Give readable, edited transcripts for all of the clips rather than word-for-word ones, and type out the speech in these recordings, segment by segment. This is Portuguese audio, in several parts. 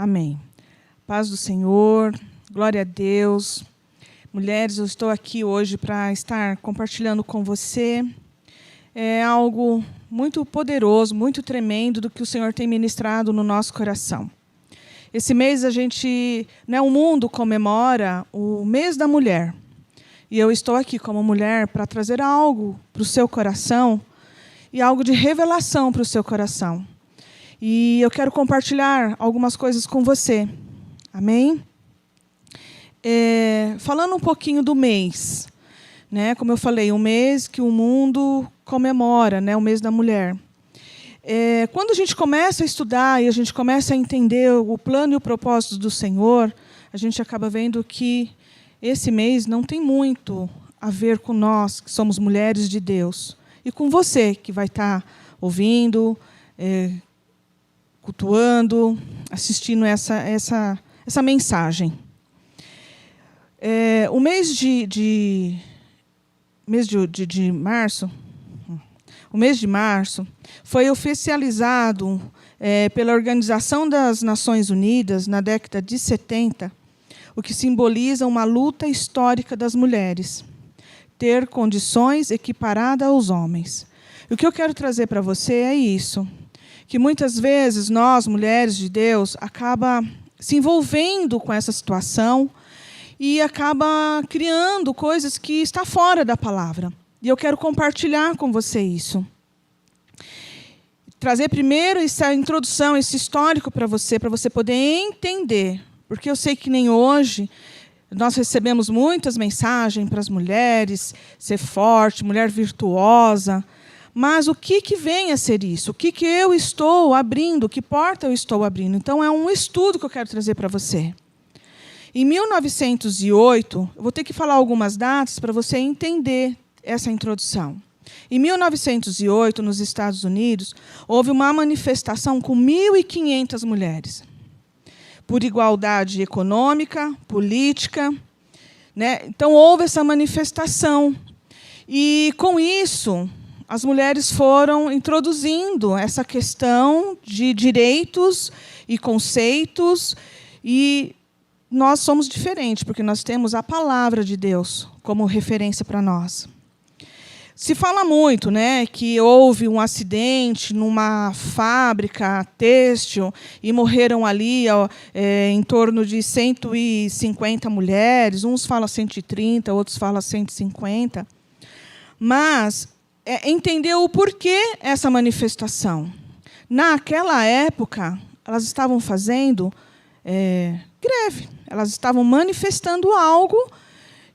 Amém. Paz do Senhor, glória a Deus. Mulheres, eu estou aqui hoje para estar compartilhando com você algo muito poderoso, muito tremendo do que o Senhor tem ministrado no nosso coração. Esse mês o mundo comemora o mês da mulher. E eu estou aqui como mulher para trazer algo para o seu coração e algo de revelação para o seu coração. E eu quero compartilhar algumas coisas com você. Amém? Falando um pouquinho do mês, né? Como eu falei, um mês que o mundo comemora, né? O mês da mulher. Quando a gente começa a estudar e a gente começa a entender o plano e o propósito do Senhor, a gente acaba vendo que esse mês não tem muito a ver com nós, que somos mulheres de Deus, e com você, que vai estar ouvindo, cultuando, assistindo essa mensagem. O mês de março, foi oficializado pela Organização das Nações Unidas na década de 70, o que simboliza uma luta histórica das mulheres, ter condições equiparadas aos homens. E o que eu quero trazer para você é isso, que muitas vezes nós, mulheres de Deus, acaba se envolvendo com essa situação e acaba criando coisas que estão fora da palavra. E eu quero compartilhar com você isso. Trazer primeiro essa introdução, esse histórico para você poder entender. Porque eu sei que nem hoje nós recebemos muitas mensagens para as mulheres, ser forte, mulher virtuosa. Mas o que vem a ser isso? O que eu estou abrindo? Que porta eu estou abrindo? Então, é um estudo que eu quero trazer para você. Em 1908, eu vou ter que falar algumas datas para você entender essa introdução. Em 1908, nos Estados Unidos, houve uma manifestação com 1.500 mulheres, por igualdade econômica, política, né? Então, houve essa manifestação. E, com isso, as mulheres foram introduzindo essa questão de direitos e conceitos, e nós somos diferentes, porque nós temos a palavra de Deus como referência para nós. Se fala muito, né, que houve um acidente numa fábrica têxtil e morreram ali em torno de 150 mulheres. Uns falam 130, outros falam 150. Mas entender o porquê essa manifestação. Naquela época, elas estavam fazendo greve. Elas estavam manifestando algo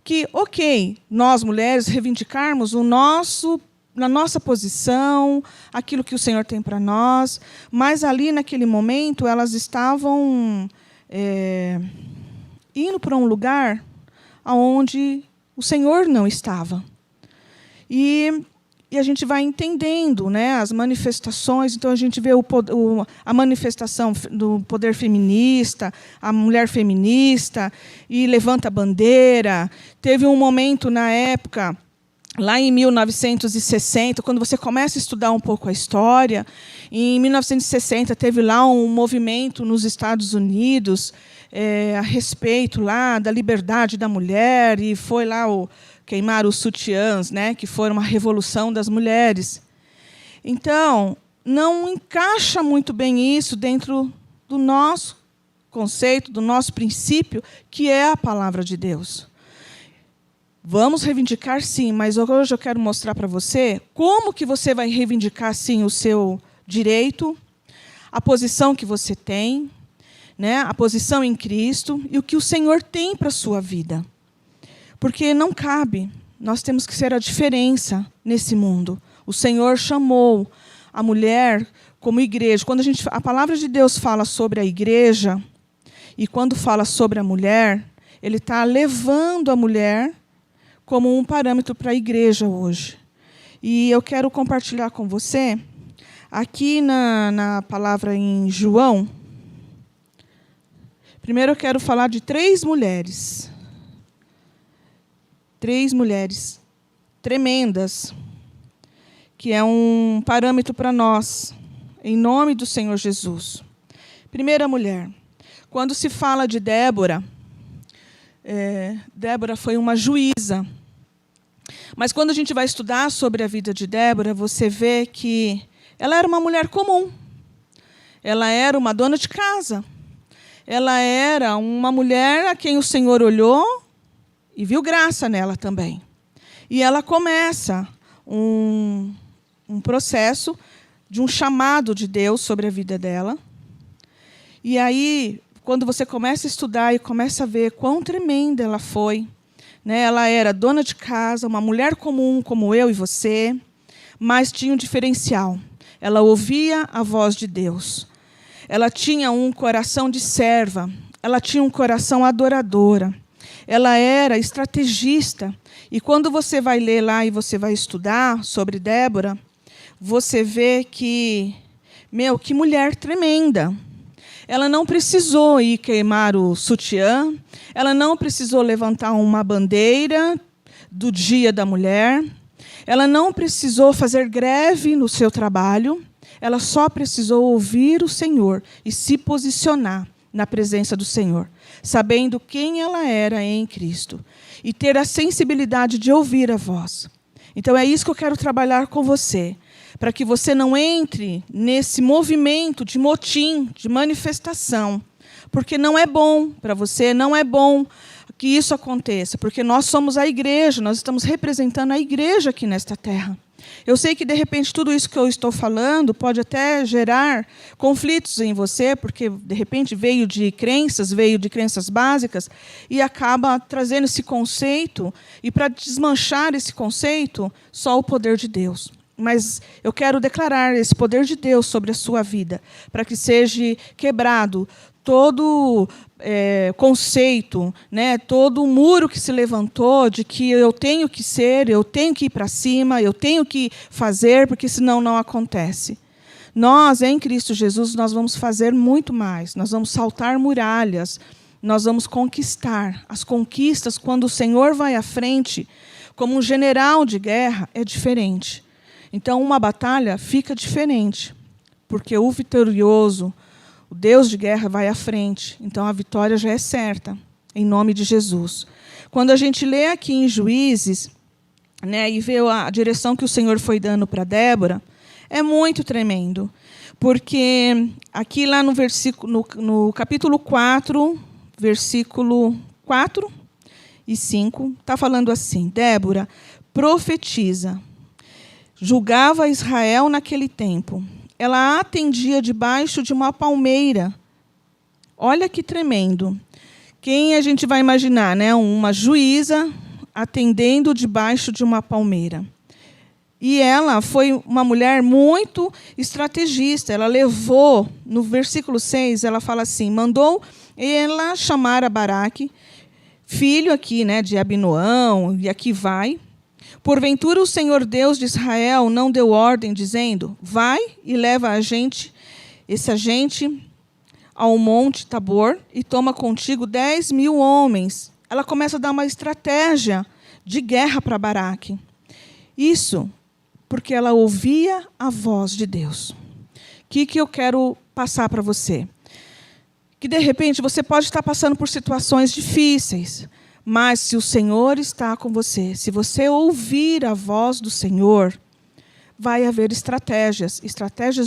que, nós mulheres reivindicarmos na nossa posição, aquilo que o Senhor tem para nós, mas ali, naquele momento, elas estavam indo para um lugar onde o Senhor não estava. E a gente vai entendendo, né, as manifestações. Então, a gente vê a manifestação do poder feminista, a mulher feminista, e levanta a bandeira. Teve um momento, na época, lá em 1960, quando você começa a estudar um pouco a história, em 1960, teve lá um movimento nos Estados Unidos a respeito lá da liberdade da mulher, e foi lá queimar os sutiãs, né, que foi uma revolução das mulheres. Então, não encaixa muito bem isso dentro do nosso conceito, do nosso princípio, que é a palavra de Deus. Vamos reivindicar, sim, mas hoje eu quero mostrar para você como que você vai reivindicar, sim, o seu direito, a posição que você tem, né, a posição em Cristo e o que o Senhor tem para a sua vida. Porque não cabe, nós temos que ser a diferença nesse mundo. O Senhor chamou a mulher como igreja. Quando a palavra de Deus fala sobre a igreja, e quando fala sobre a mulher, Ele está levando a mulher como um parâmetro para a igreja hoje. E eu quero compartilhar com você, aqui na palavra em João, primeiro eu quero falar de 3 mulheres. 3 mulheres tremendas, que é um parâmetro para nós, em nome do Senhor Jesus. Primeira mulher. Quando se fala de Débora, Débora foi uma juíza. Mas quando a gente vai estudar sobre a vida de Débora, você vê que ela era uma mulher comum. Ela era uma dona de casa. Ela era uma mulher a quem o Senhor olhou e viu graça nela também. E ela começa um processo de um chamado de Deus sobre a vida dela. E aí, quando você começa a estudar e começa a ver quão tremenda ela foi, né? Ela era dona de casa, uma mulher comum como eu e você, mas tinha um diferencial. Ela ouvia a voz de Deus. Ela tinha um coração de serva. Ela tinha um coração adoradora. Ela era estrategista. E quando você vai ler lá e você vai estudar sobre Débora, você vê que, que mulher tremenda. Ela não precisou ir queimar o sutiã, ela não precisou levantar uma bandeira do Dia da Mulher, ela não precisou fazer greve no seu trabalho, ela só precisou ouvir o Senhor e se posicionar na presença do Senhor, sabendo quem ela era em Cristo, e ter a sensibilidade de ouvir a voz. Então, é isso que eu quero trabalhar com você, para que você não entre nesse movimento de motim, de manifestação, porque não é bom para você, não é bom que isso aconteça, porque nós somos a igreja, nós estamos representando a igreja aqui nesta terra. Eu sei que, de repente, tudo isso que eu estou falando pode até gerar conflitos em você, porque, de repente, veio de crenças básicas, e acaba trazendo esse conceito, e para desmanchar esse conceito, só o poder de Deus. Mas eu quero declarar esse poder de Deus sobre a sua vida, para que seja quebrado todo conceito, né, todo muro que se levantou de que eu tenho que ser, eu tenho que ir para cima, eu tenho que fazer, porque senão não acontece. Nós, em Cristo Jesus, nós vamos fazer muito mais. Nós vamos saltar muralhas, nós vamos conquistar. As conquistas, quando o Senhor vai à frente, como um general de guerra, é diferente. Então, uma batalha fica diferente, porque o vitorioso, o Deus de guerra, vai à frente. Então, a vitória já é certa, em nome de Jesus. Quando a gente lê aqui em Juízes, né, e vê a direção que o Senhor foi dando para Débora, é muito tremendo. Porque aqui lá no capítulo 4, versículo 4 e 5, está falando assim: Débora profetiza, julgava Israel naquele tempo. Ela atendia debaixo de uma palmeira. Olha que tremendo. Quem a gente vai imaginar, né? Uma juíza atendendo debaixo de uma palmeira. E ela foi uma mulher muito estrategista. Ela levou, no versículo 6, ela fala assim: mandou ela chamar a Baraque, filho aqui, né, de Abinoão, e aqui vai. Porventura o Senhor Deus de Israel não deu ordem, dizendo: vai e leva essa gente ao monte Tabor e toma contigo 10.000 homens. Ela começa a dar uma estratégia de guerra para Baraque. Isso porque ela ouvia a voz de Deus. O que eu quero passar para você? Que, de repente, você pode estar passando por situações difíceis, mas se o Senhor está com você, se você ouvir a voz do Senhor, vai haver estratégias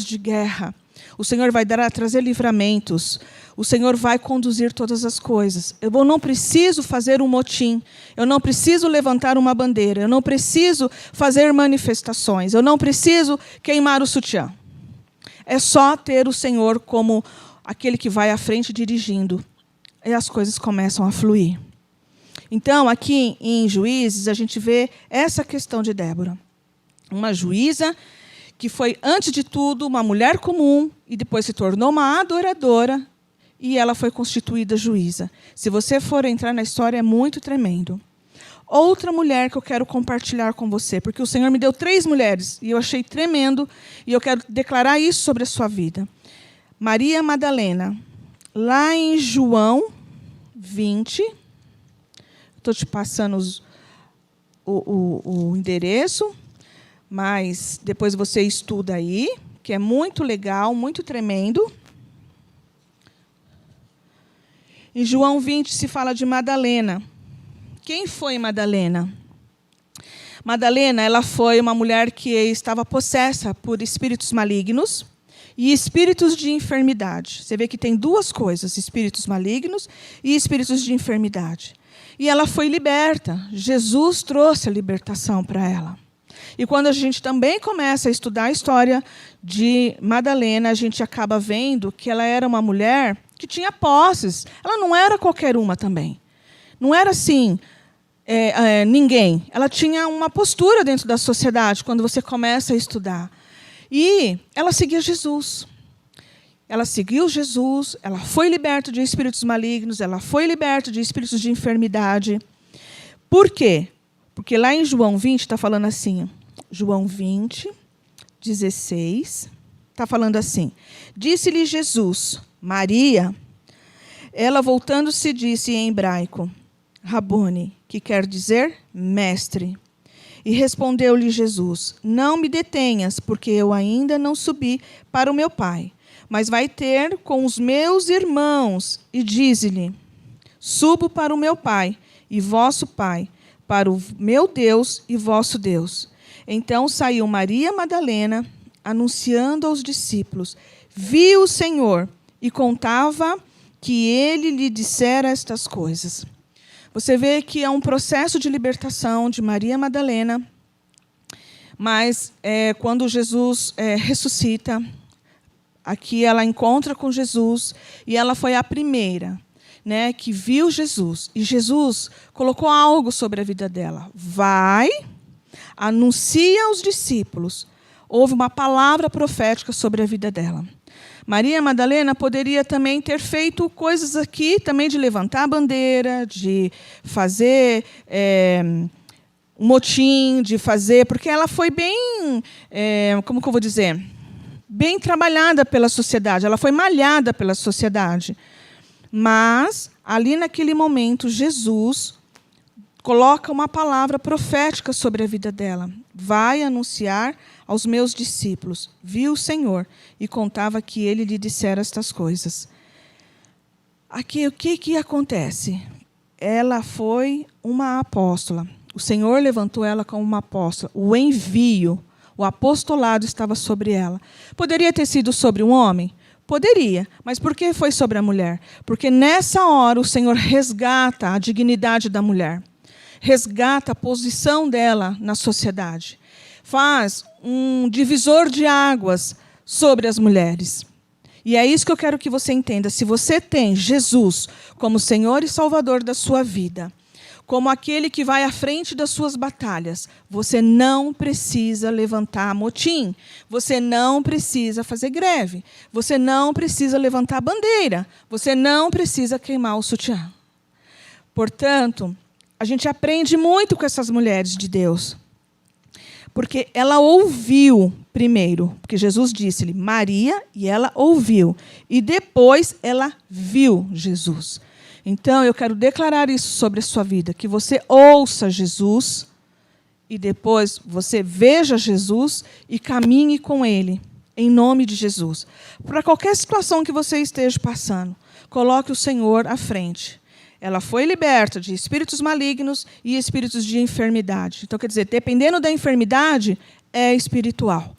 de guerra. O Senhor vai trazer livramentos. O Senhor vai conduzir todas as coisas. Eu não preciso fazer um motim. Eu não preciso levantar uma bandeira. Eu não preciso fazer manifestações. Eu não preciso queimar o sutiã. É só ter o Senhor como aquele que vai à frente dirigindo. E as coisas começam a fluir. Então, aqui em Juízes, a gente vê essa questão de Débora. Uma juíza que foi, antes de tudo, uma mulher comum e depois se tornou uma adoradora e ela foi constituída juíza. Se você for entrar na história, é muito tremendo. Outra mulher que eu quero compartilhar com você, porque o Senhor me deu 3 mulheres e eu achei tremendo e eu quero declarar isso sobre a sua vida. Maria Madalena, lá em João 20... Estou te passando o endereço, mas depois você estuda aí, que é muito legal, muito tremendo. Em João 20 se fala de Madalena. Quem foi Madalena? Madalena, ela foi uma mulher que estava possessa por espíritos malignos e espíritos de enfermidade. Você vê que tem duas coisas, espíritos malignos e espíritos de enfermidade. E ela foi liberta. Jesus trouxe a libertação para ela. E quando a gente também começa a estudar a história de Madalena, a gente acaba vendo que ela era uma mulher que tinha posses. Ela não era qualquer uma também. Não era assim, ninguém. Ela tinha uma postura dentro da sociedade quando você começa a estudar. E ela seguia Jesus. Ela seguiu Jesus, ela foi liberta de espíritos malignos, ela foi liberta de espíritos de enfermidade. Por quê? Porque lá em João 20 está falando assim, João 20, 16, está falando assim, disse-lhe Jesus, Maria, ela voltando-se disse em hebraico, Rabone, que quer dizer mestre. E respondeu-lhe Jesus, não me detenhas, porque eu ainda não subi para o meu Pai, mas vai ter com os meus irmãos, e dize-lhe, subo para o meu Pai e vosso Pai, para o meu Deus e vosso Deus. Então saiu Maria Madalena, anunciando aos discípulos, viu o Senhor e contava que ele lhe dissera estas coisas. Você vê que é um processo de libertação de Maria Madalena, mas quando Jesus ressuscita, aqui ela encontra com Jesus e ela foi a primeira, né, que viu Jesus. E Jesus colocou algo sobre a vida dela. Vai, anuncia aos discípulos. Houve uma palavra profética sobre a vida dela. Maria Madalena poderia também ter feito coisas aqui, também de levantar a bandeira, de fazer um motim, de fazer... Porque ela foi bem... como que eu vou dizer? Bem trabalhada pela sociedade, ela foi malhada pela sociedade. Mas, ali naquele momento, Jesus coloca uma palavra profética sobre a vida dela. Vai anunciar aos meus discípulos. Viu o Senhor e contava que ele lhe dissera estas coisas. Aqui, o que acontece? Ela foi uma apóstola. O Senhor levantou ela como uma apóstola. O envio, o apostolado estava sobre ela. Poderia ter sido sobre um homem? Poderia, mas por que foi sobre a mulher? Porque nessa hora o Senhor resgata a dignidade da mulher, resgata a posição dela na sociedade, faz um divisor de águas sobre as mulheres. E é isso que eu quero que você entenda. Se você tem Jesus como Senhor e Salvador da sua vida, como aquele que vai à frente das suas batalhas, você não precisa levantar motim, você não precisa fazer greve, você não precisa levantar bandeira, você não precisa queimar o sutiã. Portanto, a gente aprende muito com essas mulheres de Deus, porque ela ouviu primeiro, porque Jesus disse-lhe Maria, e ela ouviu, e depois ela viu Jesus. Então, eu quero declarar isso sobre a sua vida, que você ouça Jesus e depois você veja Jesus e caminhe com Ele, em nome de Jesus. Para qualquer situação que você esteja passando, coloque o Senhor à frente. Ela foi liberta de espíritos malignos e espíritos de enfermidade. Então, quer dizer, dependendo da enfermidade, é espiritual.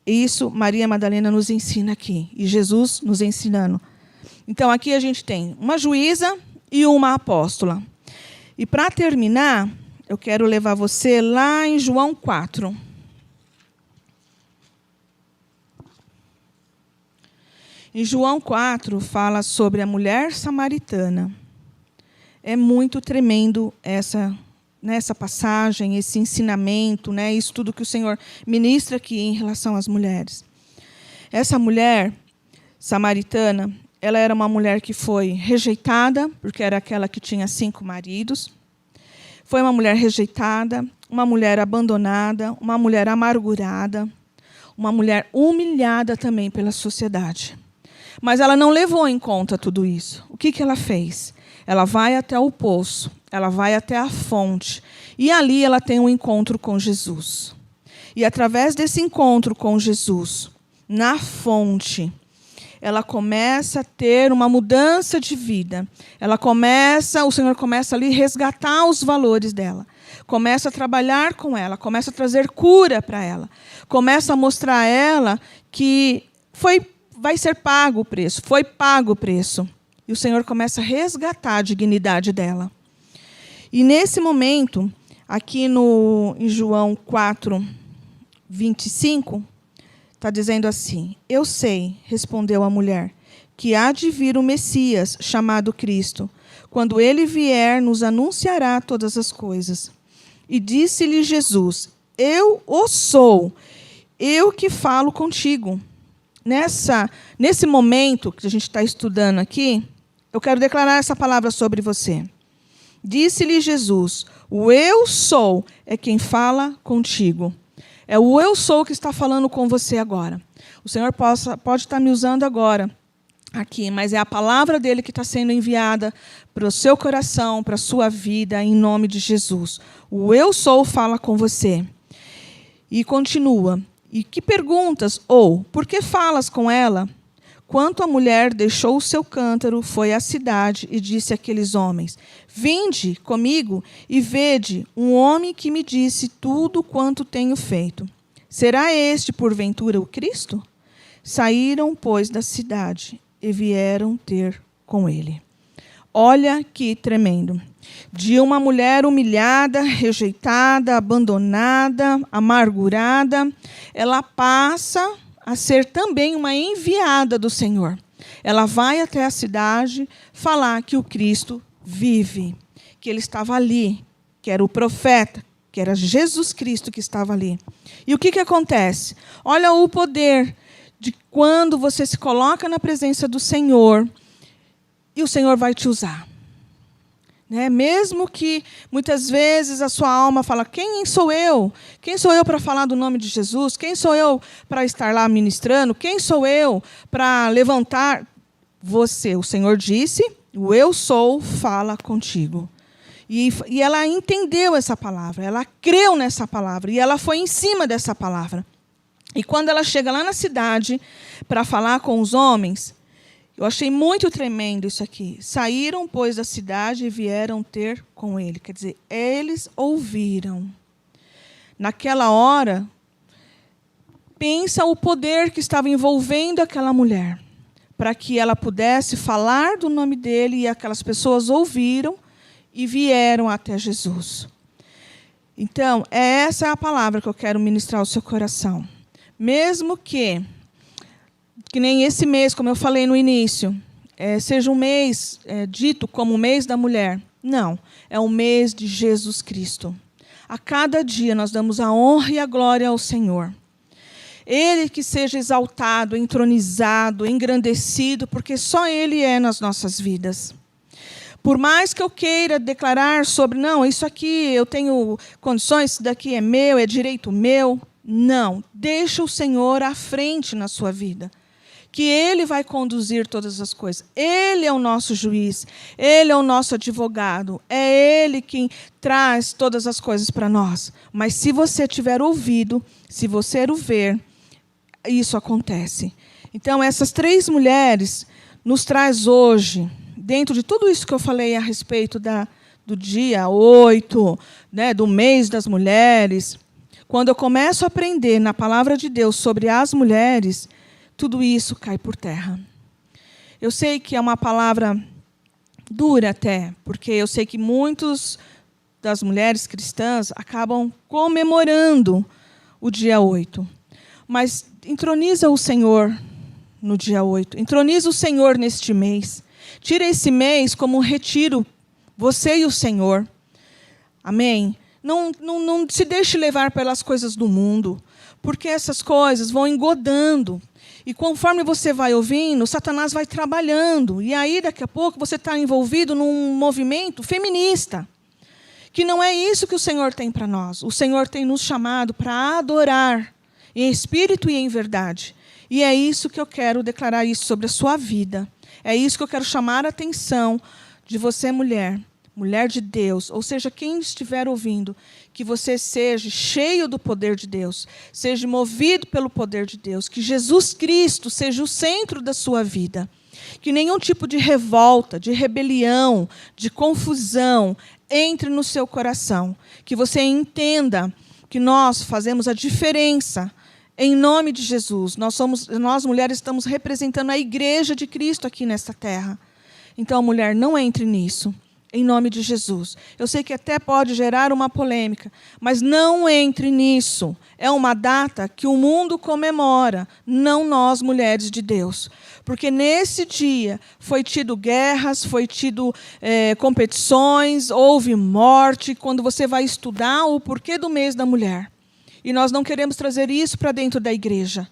Isso Maria Madalena nos ensina aqui, e Jesus nos ensinando. Então, aqui a gente tem uma juíza e uma apóstola. E, para terminar, eu quero levar você lá em João 4. Em João 4, fala sobre a mulher samaritana. É muito tremendo nessa passagem, esse ensinamento, né, isso tudo que o Senhor ministra aqui em relação às mulheres. Essa mulher samaritana, ela era uma mulher que foi rejeitada, porque era aquela que tinha 5 maridos. Foi uma mulher rejeitada, uma mulher abandonada, uma mulher amargurada, uma mulher humilhada também pela sociedade. Mas ela não levou em conta tudo isso. O que ela fez? Ela vai até o poço, ela vai até a fonte, e ali ela tem um encontro com Jesus. E através desse encontro com Jesus, na fonte, ela começa a ter uma mudança de vida. O Senhor começa ali a resgatar os valores dela. Começa a trabalhar com ela, começa a trazer cura para ela. Começa a mostrar a ela que vai ser pago o preço, foi pago o preço. E o Senhor começa a resgatar a dignidade dela. E nesse momento, aqui em João 4, 25, está dizendo assim: eu sei, respondeu a mulher, que há de vir o Messias, chamado Cristo. Quando ele vier, nos anunciará todas as coisas. E disse-lhe Jesus: eu o sou, eu que falo contigo. Nesse momento que a gente está estudando aqui, eu quero declarar essa palavra sobre você. Disse-lhe Jesus: o eu sou é quem fala contigo. É o eu sou que está falando com você agora. O Senhor pode estar me usando agora aqui, mas é a palavra dele que está sendo enviada para o seu coração, para a sua vida, em nome de Jesus. O eu sou fala com você. E continua: e que perguntas? Ou, por que falas com ela? Quanto a mulher deixou o seu cântaro, foi à cidade e disse àqueles homens: vinde comigo e vede um homem que me disse tudo quanto tenho feito. Será este, porventura, o Cristo? Saíram, pois, da cidade e vieram ter com ele. Olha que tremendo. De uma mulher humilhada, rejeitada, abandonada, amargurada, ela passa a ser também uma enviada do Senhor. Ela vai até a cidade falar que o Cristo vive, que ele estava ali, que era o profeta, que era Jesus Cristo que estava ali. E o que acontece? Olha o poder de quando você se coloca na presença do Senhor e o Senhor vai te usar. Mesmo que muitas vezes a sua alma fala: quem sou eu? Quem sou eu para falar do nome de Jesus? Quem sou eu para estar lá ministrando? Quem sou eu para levantar? Você, o Senhor disse, o eu sou fala contigo. E ela entendeu essa palavra, ela creu nessa palavra, e ela foi em cima dessa palavra. E quando ela chega lá na cidade para falar com os homens, eu achei muito tremendo isso aqui. Saíram, pois, da cidade e vieram ter com ele. Quer dizer, eles ouviram. Naquela hora, pensa o poder que estava envolvendo aquela mulher, para que ela pudesse falar do nome dele, e aquelas pessoas ouviram e vieram até Jesus. Então, essa é a palavra que eu quero ministrar ao seu coração. Mesmo que nem esse mês, como eu falei no início, seja um mês dito como o mês da mulher. Não, é o mês de Jesus Cristo. A cada dia nós damos a honra e a glória ao Senhor. Ele que seja exaltado, entronizado, engrandecido, porque só Ele é nas nossas vidas. Por mais que eu queira declarar sobre, não, isso aqui eu tenho condições, isso daqui é meu, é direito meu. Não, deixa o Senhor à frente na sua vida, que Ele vai conduzir todas as coisas. Ele é o nosso juiz, Ele é o nosso advogado, é Ele quem traz todas as coisas para nós. Mas se você tiver ouvido, se você o ver, isso acontece. Então, essas 3 mulheres nos traz hoje, dentro de tudo isso que eu falei a respeito do dia 8, do mês das mulheres, quando eu começo a aprender na palavra de Deus sobre as mulheres, tudo isso cai por terra. Eu sei que é uma palavra dura até, porque eu sei que muitas das mulheres cristãs acabam comemorando o dia 8. Mas entroniza o Senhor no dia 8. Entroniza o Senhor neste mês. Tira esse mês como um retiro, você e o Senhor. Amém? Não se deixe levar pelas coisas do mundo, porque essas coisas vão engodando. E conforme você vai ouvindo, Satanás vai trabalhando. E aí, daqui a pouco, você está envolvido num movimento feminista, que não é isso que o Senhor tem para nós. O Senhor tem nos chamado para adorar, em espírito e em verdade. E é isso que eu quero declarar isso sobre a sua vida. É isso que eu quero chamar a atenção de você, mulher. mulher de Deus, ou seja, quem estiver ouvindo, que você seja cheio do poder de Deus, seja movido pelo poder de Deus, que Jesus Cristo seja o centro da sua vida, que nenhum tipo de revolta, de rebelião, de confusão entre no seu coração, que você entenda que nós fazemos a diferença em nome de Jesus. Nós mulheres estamos representando a igreja de Cristo aqui nesta terra. Então, mulher, não entre nisso, em nome de Jesus. Eu sei que até pode gerar uma polêmica, mas não entre nisso. É uma data que o mundo comemora, não nós, mulheres de Deus. Porque nesse dia foi tido guerras, foi tido competições, houve morte, quando você vai estudar o porquê do mês da mulher. E nós não queremos trazer isso para dentro da igreja.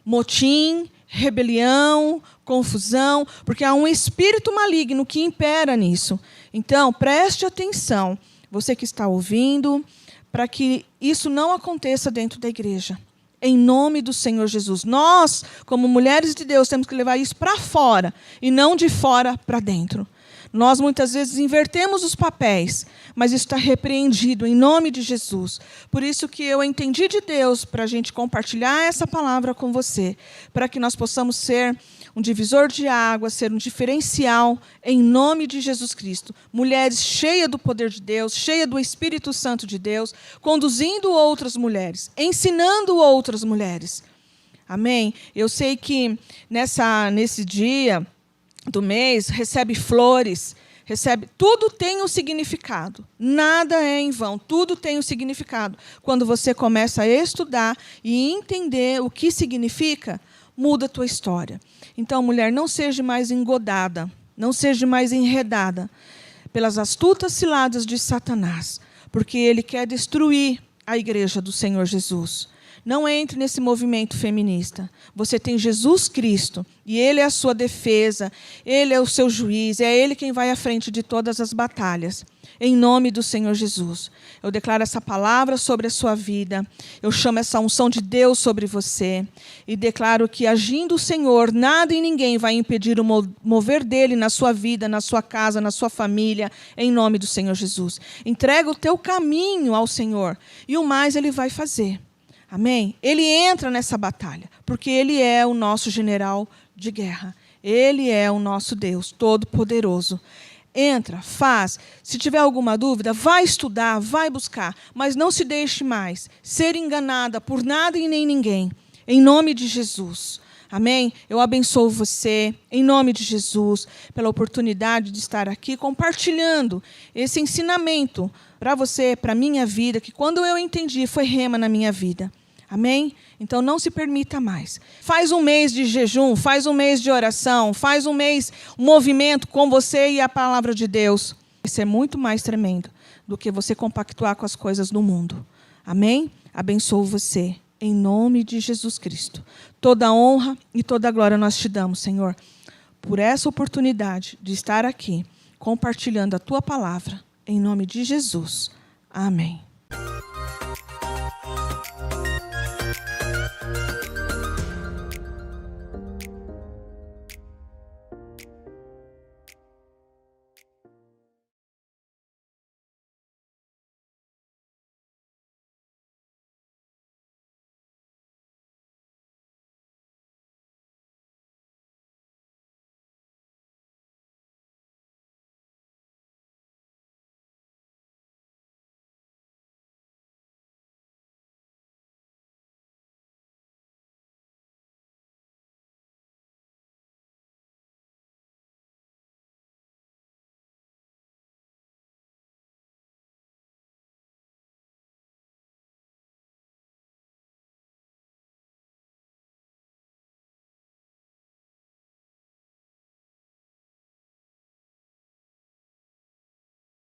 Motim, rebelião, confusão, porque há um espírito maligno que impera nisso. Então, preste atenção, você que está ouvindo, para que isso não aconteça dentro da igreja. Em nome do Senhor Jesus. Nós, como mulheres de Deus, temos que levar isso para fora e não de fora para dentro. Nós, muitas vezes, invertemos os papéis, mas isso está repreendido em nome de Jesus. Por isso que eu entendi de Deus para a gente compartilhar essa palavra com você, para que nós possamos ser um divisor de águas, ser um diferencial em nome de Jesus Cristo. Mulheres cheias do poder de Deus, cheias do Espírito Santo de Deus, conduzindo outras mulheres, ensinando outras mulheres. Amém? Eu sei que nesse dia do mês, recebe flores, tudo tem um significado. Nada é em vão, tudo tem um significado. Quando você começa a estudar e entender o que significa, muda a tua história. Então, mulher, não seja mais engodada, não seja mais enredada pelas astutas ciladas de Satanás, porque ele quer destruir a igreja do Senhor Jesus. Não entre nesse movimento feminista. Você tem Jesus Cristo, e Ele é a sua defesa, Ele é o seu juiz, é Ele quem vai à frente de todas as batalhas. Em nome do Senhor Jesus. Eu declaro essa palavra sobre a sua vida, eu chamo essa unção de Deus sobre você, e declaro que, agindo o Senhor, nada e ninguém vai impedir o mover dEle na sua vida, na sua casa, na sua família, em nome do Senhor Jesus. Entrega o teu caminho ao Senhor, e o mais Ele vai fazer. Amém? Ele entra nessa batalha, porque Ele é o nosso general de guerra. Ele é o nosso Deus todo-poderoso. Entra, faz. Se tiver alguma dúvida, vai estudar, vai buscar, mas não se deixe mais ser enganada por nada e nem ninguém. Em nome de Jesus. Amém? Eu abençoo você, em nome de Jesus, pela oportunidade de estar aqui compartilhando esse ensinamento para você, para a minha vida, que quando eu entendi, foi rema na minha vida. Amém? Então, não se permita mais. Faz um mês de jejum, faz um mês de oração, faz um mês, um movimento com você e a palavra de Deus. Isso é muito mais tremendo do que você compactuar com as coisas do mundo. Amém? Abençoo você, em nome de Jesus Cristo. Toda a honra e toda a glória nós te damos, Senhor, por essa oportunidade de estar aqui, compartilhando a tua palavra, em nome de Jesus. Amém.